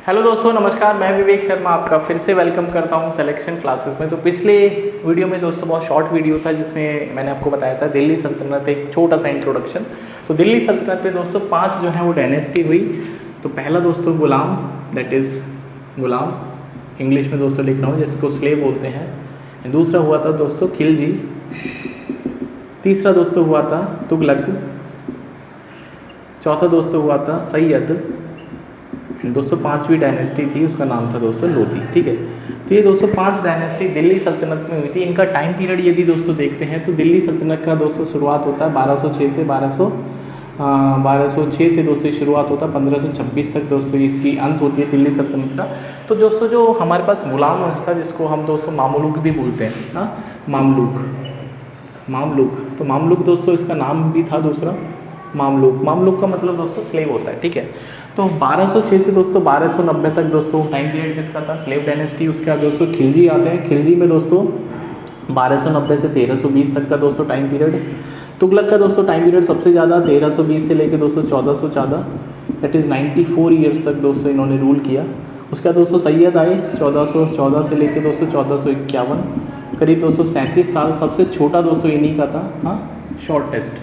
Hello दोस्तों, नमस्कार। मैं विवेक शर्मा आपका फिर से वेलकम करता हूं सिलेक्शन क्लासेस में। तो पिछले वीडियो में दोस्तों बहुत शॉर्ट वीडियो था जिसमें मैंने आपको बताया था दिल्ली सल्तनत, एक छोटा सा इंट्रोडक्शन। तो दिल्ली सल्तनत में दोस्तों 5 जो है वो डायनेस्टी हुई। तो पहला दोस्तों गुलाम, दैट इज़ गुलाम, इंग्लिश में दोस्तों लिख रहा हूँ, जिसको स्लेव बोलते हैं। दूसरा हुआ था दोस्तों खिलजी। तीसरा दोस्तों हुआ था तुगलक। चौथा दोस्तों हुआ था सैयद। दोस्तों 5वीं डायनेस्टी थी, उसका नाम था दोस्तों लोधी। ठीक है, तो ये दोस्तों 5 डायनेस्टी दिल्ली सल्तनत में हुई थी। इनका टाइम पीरियड यदि दोस्तों देखते हैं तो दिल्ली सल्तनत का दोस्तों शुरुआत होता है 1206 से 1206 से दोस्तों शुरुआत होता है 1526 तक दोस्तों इसकी अंत होती है दिल्ली सल्तनत का। तो दोस्तों जो हमारे पास गुलाम वंश था, जिसको हम दोस्तों मामलुक भी बोलते हैं, हाँ, मामलुक। तो मामलुक दोस्तों इसका नाम भी था दूसरा मामलुक का मतलब दोस्तों स्लेव होता है। ठीक है, तो 1206 से दोस्तों 1290 तक दोस्तों टाइम पीरियड किसका था? Slave dynasty. उसके बाद दोस्तों खिलजी आते हैं। खिलजी में दोस्तों 1290 से 1320 तक का दोस्तों टाइम पीरियड। तुगलक का दोस्तों टाइम पीरियड सबसे ज़्यादा 1320 से लेकर दोस्तों 1414, दैट इज़ 94 ईयर्स तक दोस्तों इन्होंने रूल किया। उसके बाद दोस्तों सैयद आए 1414 से लेकर दोस्तों 1451, करीब 237 साल। सबसे छोटा दोस्तों इन्हीं का था, हाँ, शॉर्टेस्ट,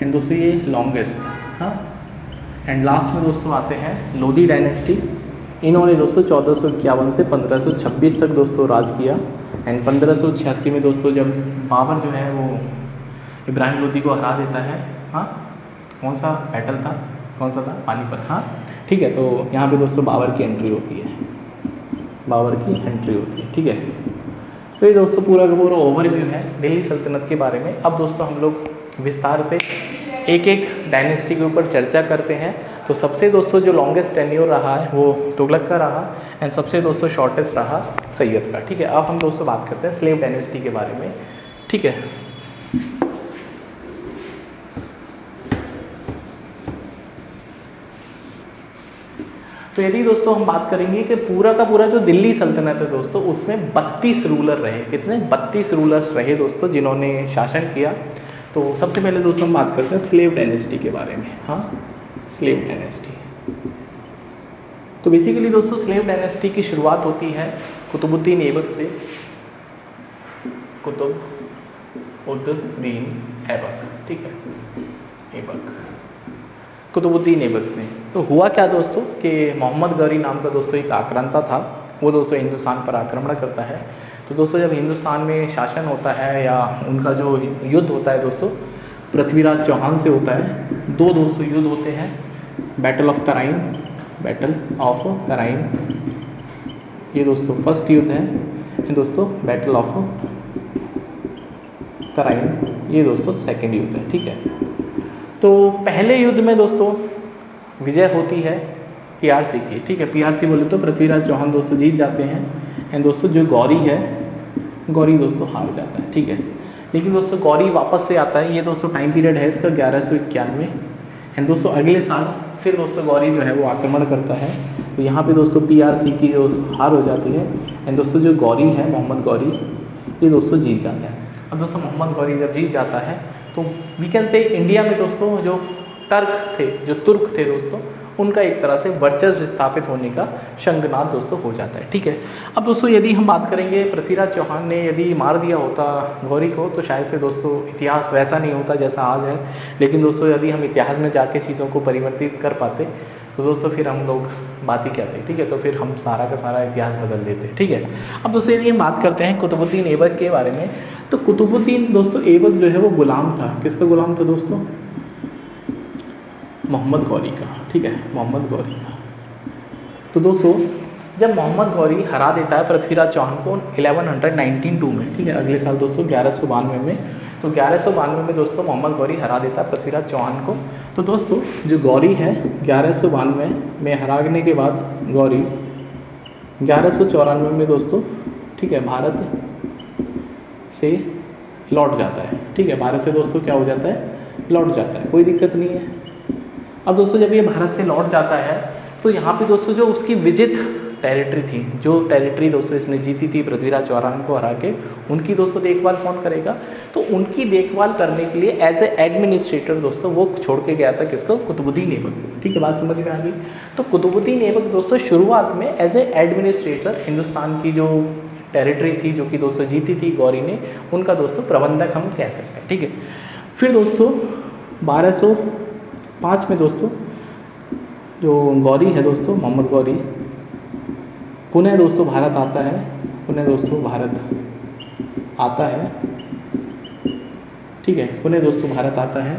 एंड दोस्तों ये लॉन्गेस्ट, हाँ। एंड लास्ट में दोस्तों आते हैं लोधी डायनेस्टी। इन्होंने दोस्तों 1451 से 1526 तक दोस्तों राज किया। एंड 1586 में दोस्तों जब बाबर जो है वो इब्राहिम लोधी को हरा देता है, हाँ, कौन सा बैटल था, कौन सा था? पानीपत, हाँ, ठीक है। तो यहाँ पे दोस्तों बाबर की एंट्री होती है, ठीक है। तो ये दोस्तों पूरा का पूरा ओवरव्यू है दिल्ली सल्तनत के बारे में। अब दोस्तों हम लोग विस्तार से एक एक डायनेस्टी के ऊपर चर्चा करते हैं। तो सबसे दोस्तों जो लॉन्गेस्ट टेन्योर रहा है वो तुगलक का रहा, एंड सबसे दोस्तों शॉर्टेस्ट रहा सैयद का। ठीक है, अब हम दोस्तों बात करते हैं स्लेव डायनेस्टी के बारे में। ठीक है, तो यदि दोस्तों हम बात करेंगे कि पूरा का पूरा जो दिल्ली सल्तनत है दोस्तों, उसमें 32 रूलर रहे। कितने? 32 रूलर्स रहे दोस्तों जिन्होंने शासन किया। तो सबसे पहले दोस्तों हम बात करते हैं स्लेव डायनेस्टी के बारे में। हाँ, स्लेव डायनेस्टी। तो बेसिकली दोस्तों स्लेव डायनेस्टी की शुरुआत होती है कुतुबुद्दीन ऐबक से। कुतुबुद्दीन ऐबक, ठीक है, कुतुबुद्दीन ऐबक से। तो हुआ क्या दोस्तों कि मोहम्मद गौरी नाम का दोस्तों एक आक्रांता था, वो दोस्तों हिंदुस्तान पर आक्रमण करता है। तो दोस्तों जब हिंदुस्तान में शासन होता है या उनका जो युद्ध होता है दोस्तों पृथ्वीराज चौहान से होता है। 2 दोस्तों युद्ध होते हैं, बैटल ऑफ तराइन, ये दोस्तों फर्स्ट युद्ध है दोस्तों। बैटल ऑफ तराइन, ये दोस्तों सेकेंड युद्ध है। ठीक है, तो पहले युद्ध में दोस्तों विजय होती है पीआरसी की। ठीक है, पीआरसी बोले तो पृथ्वीराज चौहान दोस्तों जीत जाते हैं, एंड दोस्तों जो गौरी दोस्तों हार जाता है। ठीक है, लेकिन दोस्तों गौरी वापस से आता है। ये दोस्तों टाइम पीरियड है इसका 1191, एंड दोस्तों अगले साल फिर दोस्तों गौरी जो है वो आक्रमण करता है। तो यहाँ पे दोस्तों पीआरसी की जो हार हो जाती है, एंड दोस्तों जो गौरी है, मोहम्मद गौरी, ये दोस्तों जीत जाता है। अब दोस्तों मोहम्मद गौरी जब जीत जाता है तो वी कैन से इंडिया में दोस्तों जो तुर्क थे दोस्तों, उनका एक तरह से वर्चस्व स्थापित होने का शंखनाद दोस्तों हो जाता है। ठीक है, अब दोस्तों यदि हम बात करेंगे पृथ्वीराज चौहान ने यदि मार दिया होता गौरी को तो शायद से दोस्तों इतिहास वैसा नहीं होता जैसा आज है। लेकिन दोस्तों यदि हम इतिहास में जाके चीज़ों को परिवर्तित कर पाते तो दोस्तों फिर हम लोग बात ही क्या थे। ठीक है, तो फिर हम सारा का सारा इतिहास बदल देते। ठीक है, अब दोस्तों यदि हम बात करते हैं कुतुबुद्दीन ऐबक के बारे में, तो कुतुबुद्दीन दोस्तों ऐबक जो है वो गुलाम था। किसका गुलाम था दोस्तों? मोहम्मद गौरी का। ठीक है, मोहम्मद गौरी का। तो दोस्तों जब मोहम्मद गौरी हरा देता है पृथ्वीराज चौहान को 1192 में, ठीक है, अगले साल दोस्तों 1192 में, तो 1192 में दोस्तों मोहम्मद गौरी हरा देता है पृथ्वीराज चौहान को। तो दोस्तों जो गौरी है 1192 में हराने के बाद गौरी 1194 में दोस्तों, ठीक है, भारत से लौट जाता है। ठीक है, भारत से दोस्तों क्या हो जाता है? लौट जाता है, कोई दिक्कत नहीं है। अब दोस्तों जब ये भारत से लौट जाता है तो यहाँ पे दोस्तों जो उसकी विजित टेरिटरी थी, जो टेरिटरी दोस्तों इसने जीती थी पृथ्वीराज चौहान को हरा के, उनकी दोस्तों देखभाल कौन करेगा? तो उनकी देखभाल करने के लिए एज ए एडमिनिस्ट्रेटर दोस्तों वो छोड़ के गया था किसको? कुतुबुद्दीन ऐबक। ठीक है, बात समझ में आ गई? तो कुतुबुद्दीन ऐबक दोस्तों शुरुआत में एज ए एडमिनिस्ट्रेटर हिंदुस्तान की जो टेरिटरी थी जो कि दोस्तों जीती थी गौरी ने, उनका दोस्तों प्रबंधक हम कह सकते हैं। ठीक है, फिर दोस्तों 1205 में दोस्तों जो गौरी है दोस्तों, मोहम्मद गौरी पुनः दोस्तों भारत आता है, पुनः दोस्तों भारत आता है। ठीक है, पुनः दोस्तों भारत आता है,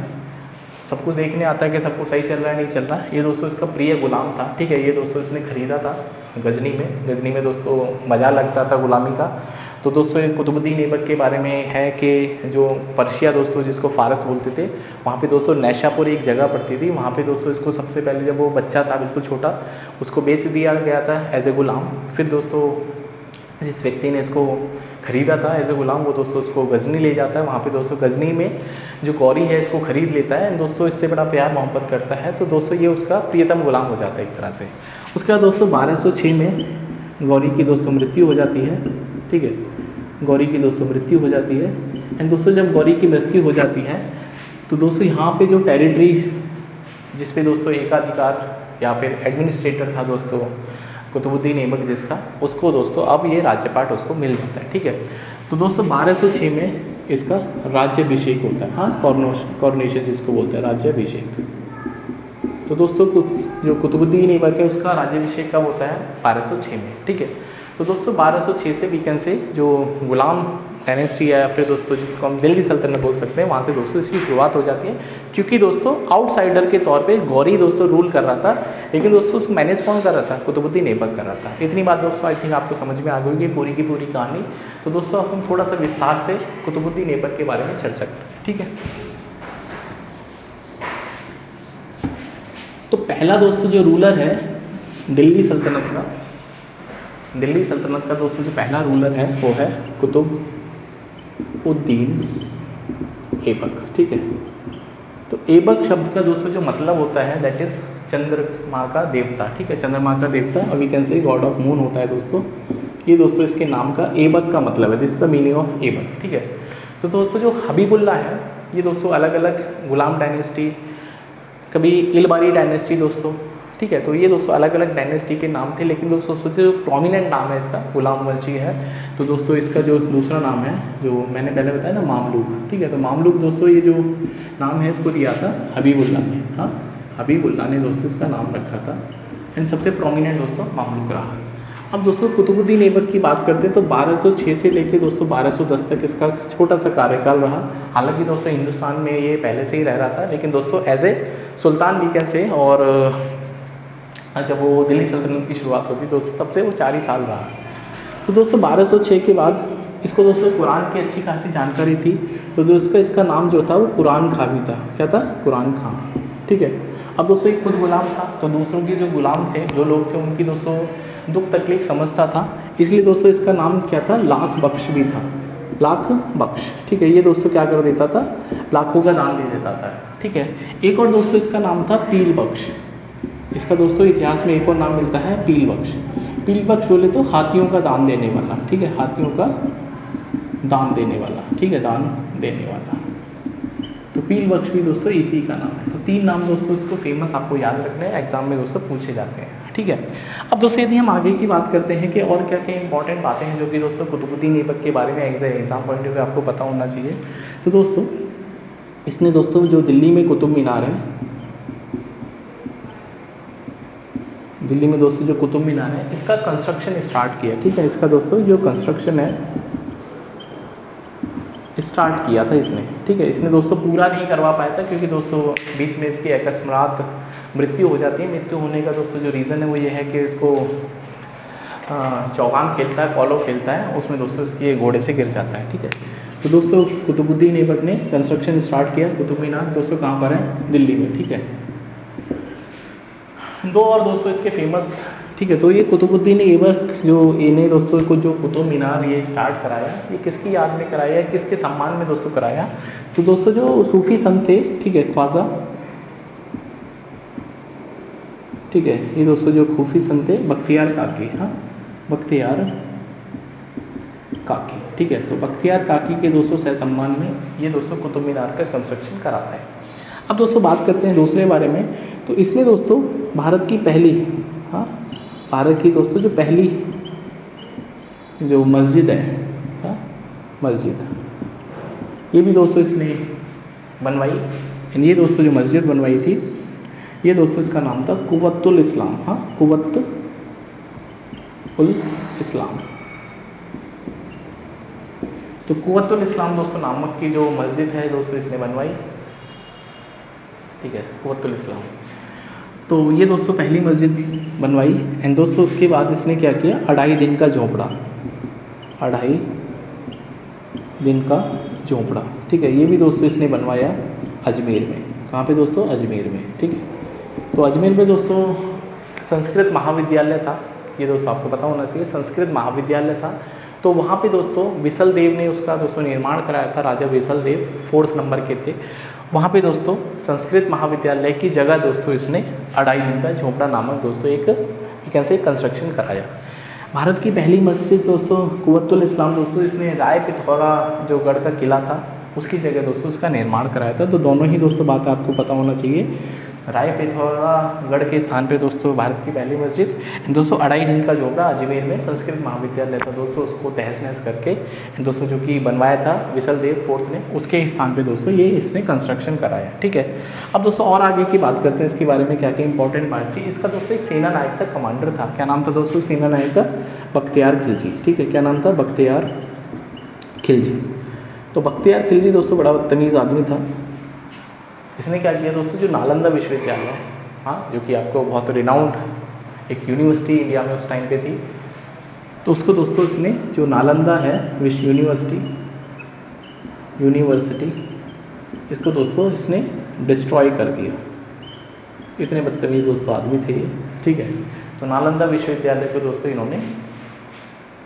सब कुछ देखने आता है कि सब कुछ सही चल रहा है नहीं चल रहा है। ये दोस्तों इसका प्रिय गुलाम था। ठीक है, ये दोस्तों इसने खरीदा था गजनी में दोस्तों मज़ा लगता था गुलामी का। तो दोस्तों कुतुबुद्दीन ऐबक के बारे में है कि जो पर्शिया दोस्तों जिसको फारस बोलते थे, वहाँ पे दोस्तों नैशापुर एक जगह पड़ती थी, वहाँ पे दोस्तों इसको सबसे पहले जब वो बच्चा था बिल्कुल छोटा, उसको बेच दिया गया था एज ए गुलाम। फिर दोस्तों जिस व्यक्ति ने इसको खरीदा था एज ए गुलाम, वो दोस्तों उसको गजनी ले जाता है। वहाँ पे दोस्तों गजनी में जो गौरी है इसको खरीद लेता है, दोस्तों इससे बड़ा प्यार मोहब्बत करता है, तो दोस्तों ये उसका प्रियतम गुलाम हो जाता है एक तरह से। उसके बाद दोस्तों 1206 में गौरी की दोस्तों मृत्यु हो जाती है। ठीक है, गौरी की दोस्तों मृत्यु हो जाती है। एंड दोस्तों जब गौरी की मृत्यु हो जाती है तो दोस्तों यहाँ पे जो टेरिटरी जिस पे दोस्तों एकाधिकार या फिर एडमिनिस्ट्रेटर था दोस्तों कुतुबुद्दीन ऐबक जिसका, उसको दोस्तों अब ये राज्यपाट उसको मिल जाता है। ठीक है, तो दोस्तों 1206 में इसका राज्याभिषेक होता है। हाँ, कॉर्नेशन जिसको बोलते हैं राज्याभिषेक। तो दोस्तों जो कुतुबुद्दीन ऐबक है उसका राज्याभिषेक कब होता है? 1206 में। ठीक है, तो दोस्तों 1206 से वी कैन से जो गुलाम डायनेस्टी है या फिर दोस्तों जिसको हम दिल्ली सल्तनत बोल सकते हैं, वहाँ से दोस्तों इसकी शुरुआत हो जाती है। क्योंकि दोस्तों आउटसाइडर के तौर पे गौरी दोस्तों रूल कर रहा था, लेकिन दोस्तों उसको मैनेज कौन कर रहा था? कुतुबुद्दीन ऐबक कर रहा था। इतनी बात दोस्तों आई थिंक आपको समझ में आ गई होगी पूरी की पूरी कहानी। तो दोस्तों अब हम थोड़ा सा विस्तार से कुतुबुद्दीन ऐबक के बारे में चर्चा करें। ठीक है, तो पहला दोस्तों जो रूलर है दिल्ली सल्तनत का, दिल्ली सल्तनत का दोस्तों जो पहला रूलर है वो है कुतुबुद्दीन ऐबक। ठीक है, तो ऐबक शब्द का दोस्तों जो मतलब होता है दैट इज चंद्रमा का देवता। ठीक है, चंद्रमा का देवता, और we can say god of moon होता है दोस्तों। ये दोस्तों इसके नाम का ऐबक का मतलब है, this is the meaning of Aibak. ठीक है, तो दोस्तों जो हबीबुल्ला है ये दोस्तों अलग अलग गुलाम डायनेस्टी, कभी इलबारी डायनेस्टी दोस्तों। ठीक है, तो ये दोस्तों अलग अलग डायनेस्टी के नाम थे, लेकिन दोस्तों सबसे जो प्रोमिनेंट नाम है इसका गुलाम वंशी है। तो दोस्तों इसका जो दूसरा नाम है जो मैंने पहले बताया ना मामलुक। ठीक है, तो मामलुक दोस्तों ये जो नाम है इसको दिया था हबीबुल्ला ने। हाँ, हबीबुल्ला ने दोस्तों इसका नाम रखा था, एंड सबसे प्रोमिनेंट दोस्तों मामलुक रहा। अब दोस्तों कुतुबुद्दीन ऐबक की बात करते हैं तो 1206 से लेकर दोस्तों 1210 तक इसका छोटा सा कार्यकाल रहा। हालांकि दोस्तों हिंदुस्तान में ये पहले से ही रह रहा था, लेकिन दोस्तों एज ए सुल्तान वी कैन से, और जब वो दिल्ली सल्तनत की शुरुआत होती दोस्तों तब से वो 4 ही साल रहा। तो दोस्तों 1206 के बाद इसको दोस्तों कुरान की अच्छी खासी जानकारी थी, तो दोस्तों इसका नाम जो था वो कुरान खां भी था। क्या था? कुरान खां। ठीक है, अब दोस्तों एक खुद गुलाम था, तो दूसरों के जो गुलाम थे, जो लोग थे, उनकी दोस्तों दुख तकलीफ समझता था, इसलिए दोस्तों इसका नाम क्या था? लाख बख्श भी था, लाख बख्श। ठीक है, ये दोस्तों क्या कर देता था? लाखों का दान दे देता था। ठीक है, एक और दोस्तों इसका नाम था पील बख्श। इसका दोस्तों इतिहास में एक और नाम मिलता है पील बख्श। पील बख्श बोले तो हाथियों का दान देने वाला। ठीक है, हाथियों का दान देने वाला। ठीक है, दान देने वाला, तो पील बख्श भी दोस्तों इसी का नाम है। तो 3 नाम दोस्तों इसको फेमस आपको याद रखने हैं, एग्जाम में दोस्तों पूछे जाते हैं। ठीक है, अब दोस्तों यदि हम आगे की बात करते हैं कि और क्या क्या इंपॉर्टेंट बातें हैं जो कि दोस्तों कुतुबुद्दीन ऐबक के बारे में एग्जाम पॉइंट ऑफ व्यू आपको पता होना चाहिए। तो दोस्तों इसने दोस्तों जो दिल्ली में कुतुब मीनार है, दिल्ली में दोस्तों जो कुतुब मीनार है इसका कंस्ट्रक्शन स्टार्ट किया। ठीक है, इसका दोस्तों जो कंस्ट्रक्शन है स्टार्ट किया था इसने। ठीक है, इसने दोस्तों पूरा नहीं करवा पाया था क्योंकि दोस्तों बीच में इसकी अकस्मात मृत्यु हो जाती है। मृत्यु होने का दोस्तों जो रीज़न है वो ये है कि इसको चौगान खेलता है, पोलो खेलता है, उसमें दोस्तों इसके घोड़े से गिर जाता है। ठीक है, तो दोस्तों कुतुबुद्दीन ऐबक ने कंस्ट्रक्शन स्टार्ट किया। कुतुब मीनार दोस्तों कहाँ पर है? दिल्ली में। ठीक है, 2 और दोस्तों इसके फेमस। ठीक है, तो ये कुतुबुद्दीन ऐबक जो इन्हें दोस्तों को जो कुतुब मीनार ये स्टार्ट कराया, ये किसकी याद में कराया, किसके सम्मान में दोस्तों कराया? तो दोस्तों जो सूफी संत थे, ठीक है, ख्वाजा ठीक है। ये दोस्तों जो खूफी संत थे बख्तियार काकी, हाँ बख्तियार काकी, ठीक है। तो बख्तियार काकी के दोस्तों सह सम्मान में ये दोस्तों कुतुब मीनार का कंस्ट्रक्शन कराता है। अब दोस्तों बात करते हैं दूसरे बारे में। तो इसमें दोस्तों भारत की पहली, हाँ भारत की दोस्तों जो पहली जो मस्जिद है, हाँ मस्जिद, ये भी दोस्तों इसने बनवाई। एंड ये दोस्तों जो मस्जिद बनवाई थी, ये दोस्तों इसका नाम था कुव्वतुल इस्लाम, हाँ कुव्वतुल इस्लाम। तो कुव्वतुल इस्लाम दोस्तों नामक की जो मस्जिद है दोस्तों इसने बनवाई, ठीक है, कुव्वतुल इस्लाम। तो ये दोस्तों पहली मस्जिद बनवाई। एंड दोस्तों उसके बाद इसने क्या किया, 2.5 दिन का झोंपड़ा, 2.5 दिन का झोंपड़ा, ठीक है। ये भी दोस्तों इसने बनवाया अजमेर में। कहाँ पे दोस्तों, अजमेर में, ठीक है। तो अजमेर में दोस्तों संस्कृत महाविद्यालय था, ये दोस्तों आपको पता होना चाहिए, संस्कृत महाविद्यालय था। तो वहाँ पे दोस्तों विसल देव ने उसका दोस्तों निर्माण कराया था, राजा विसल देव 4th नंबर के थे। वहाँ पे दोस्तों संस्कृत महाविद्यालय की जगह दोस्तों इसने 2.5 दिन का झोंपड़ा नामक दोस्तों एक कैसे कंस्ट्रक्शन कराया। भारत की पहली मस्जिद दोस्तों कुव्वतुल इस्लाम दोस्तों इसने राय पिथौरा जो गढ़ का किला था उसकी जगह दोस्तों उसका निर्माण कराया था। तो दोनों ही दोस्तों बात आपको पता होना चाहिए। राय पिथौरा गढ़ के स्थान पे दोस्तों भारत की पहली मस्जिद, दोस्तों 2.5 दिन का झोंपड़ा अजमेर में संस्कृत महाविद्यालय था दोस्तों, उसको तहस नहस करके दोस्तों जो कि बनवाया था विसल देव 4th ने, उसके स्थान पे दोस्तों ये इसने कंस्ट्रक्शन कराया, ठीक है। अब दोस्तों और आगे की बात करते हैं इसके बारे में, क्या क्या इंपॉर्टेंट बात थी। इसका दोस्तों एक सेना नायक था, कमांडर था, क्या नाम था दोस्तों सेना नायक का, बख्तियार खिलजी, ठीक है। क्या नाम था, बख्तियार खिलजी। तो बख्तियार खिलजी दोस्तों बड़ा बदतमीज़ आदमी था। इसने क्या किया दोस्तों, जो नालंदा विश्वविद्यालय, हाँ जो कि आपको बहुत रिनाउंड एक यूनिवर्सिटी इंडिया में उस टाइम पे थी, तो उसको दोस्तों इसने जो नालंदा है विश्व यूनिवर्सिटी इसको दोस्तों इसने डिस्ट्रॉय कर दिया। इतने बदतमीज़ दोस्तों आदमी थे, ठीक है। तो नालंदा विश्वविद्यालय को दोस्तों इन्होंने,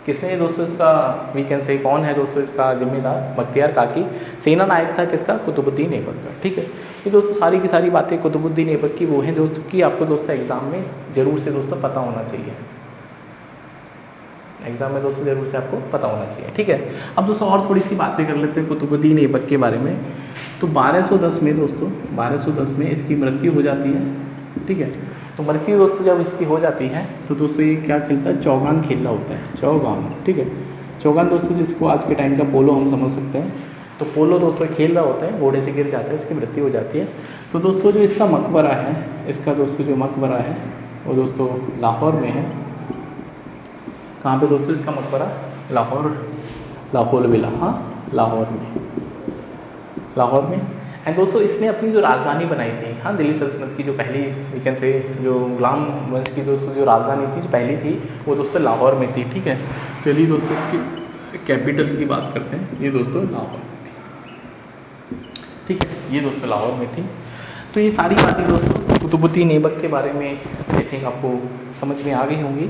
किसने दोस्तों इसका वी कैन से कौन है दोस्तों इसका जिम्मेदार, बख्तियार काकी। सेना नायक था किसका, कुतुबुद्दीन ऐबक का, ठीक है। ये दोस्तों सारी की सारी बातें कुतुबुद्दीन ऐबक की वो हैं दोस्तों कि आपको दोस्तों एग्जाम में जरूर से दोस्तों पता होना चाहिए, एग्जाम में दोस्तों जरूर से आपको पता होना चाहिए, ठीक है। अब दोस्तों और थोड़ी सी बातें कर लेते हैं कुतुबुद्दीन ऐबक के बारे में। तो 1210 में दोस्तों 1210 में इसकी मृत्यु हो जाती है, ठीक है। तो मृत्यु दोस्तों जब इसकी हो जाती है तो दोस्तों ये क्या खेलता है, चौगान खेलना होता है, चौगान, ठीक है। चौगान दोस्तों जिसको आज के टाइम का पोलो हम समझ सकते हैं, तो पोलो दोस्तों खेल रहा होता है, घोड़े से गिर जाता है, इसकी मृत्यु हो जाती है। तो दोस्तों जो इसका मकबरा है, इसका दोस्तों जो मकबरा है वो दोस्तों लाहौर में है। कहाँ पे दोस्तों इसका मकबरा, लाहौर विला, हाँ लाहौर में। एंड दोस्तों इसने अपनी जो राजधानी बनाई थी, हाँ दिल्ली सल्तनत की जो पहली वी कैन से जो गुलाम वंश की दोस्तों जो राजधानी थी जो पहली थी वो दोस्तों लाहौर में थी, ठीक है। चलिए दोस्तों इसकी कैपिटल की बात करते हैं, ये दोस्तों लाहौर में थी, ठीक है, ये दोस्तों लाहौर में थी। तो ये सारी बातें दोस्तों कुतुबुद्दीन ऐबक के बारे में आई थिंक आपको समझ में आ गई होंगी।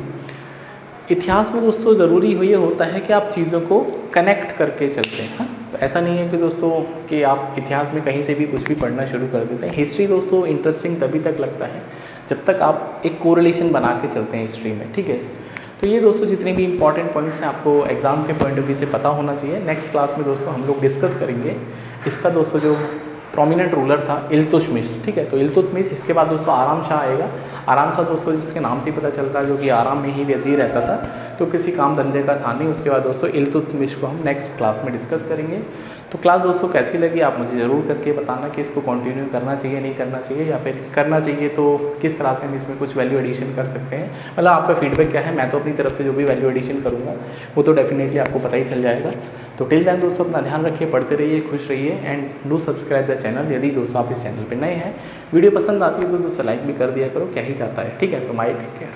इतिहास में दोस्तों ज़रूरी ये होता है कि आप चीज़ों को कनेक्ट करके चलते हैं, हाँ। तो ऐसा नहीं है कि दोस्तों कि आप इतिहास में कहीं से भी कुछ भी पढ़ना शुरू कर देते हैं। हिस्ट्री दोस्तों इंटरेस्टिंग तभी तक लगता है जब तक आप एक कोरिलेशन बना के चलते हैं हिस्ट्री में, ठीक है। तो ये दोस्तों जितने भी इंपॉर्टेंट पॉइंट्स हैं आपको एग्जाम के पॉइंट ऑफ व्यू से पता होना चाहिए। नेक्स्ट क्लास में दोस्तों हम लोग डिस्कस करेंगे इसका दोस्तों जो प्रोमिनेंट रूलर था इल्तुतमिश, ठीक है। तो इल्तुतमिश, इसके बाद दोस्तों आराम शाह आएगा। आराम शाह दोस्तों जिसके नाम से ही पता चलता है जो कि आराम में ही वजीर रहता था, तो किसी काम धंधे का था नहीं। उसके बाद दोस्तों इल्तुतमिश को हम नेक्स्ट क्लास में डिस्कस करेंगे। तो क्लास दोस्तों कैसी लगी आप मुझे ज़रूर करके बताना कि इसको कंटिन्यू करना चाहिए, नहीं करना चाहिए, या फिर करना चाहिए तो किस तरह से हम इसमें कुछ वैल्यू एडिशन कर सकते हैं। मतलब आपका फीडबैक क्या है, मैं तो अपनी तरफ से जो भी वैल्यू एडिशन करूँगा वो तो डेफिनेटली आपको पता ही चल जाएगा। तो टिल टाइम दोस्तों अपना ध्यान रखिए, पढ़ते रहिए, खुश रहिए and do subscribe the channel. यदि दोस्तों आप इस चैनल पर नए हैं, वीडियो पसंद आती है तो दोस्तों लाइक भी कर दिया करो, क्या ही जाता है, ठीक है। तो माय टेक केयर।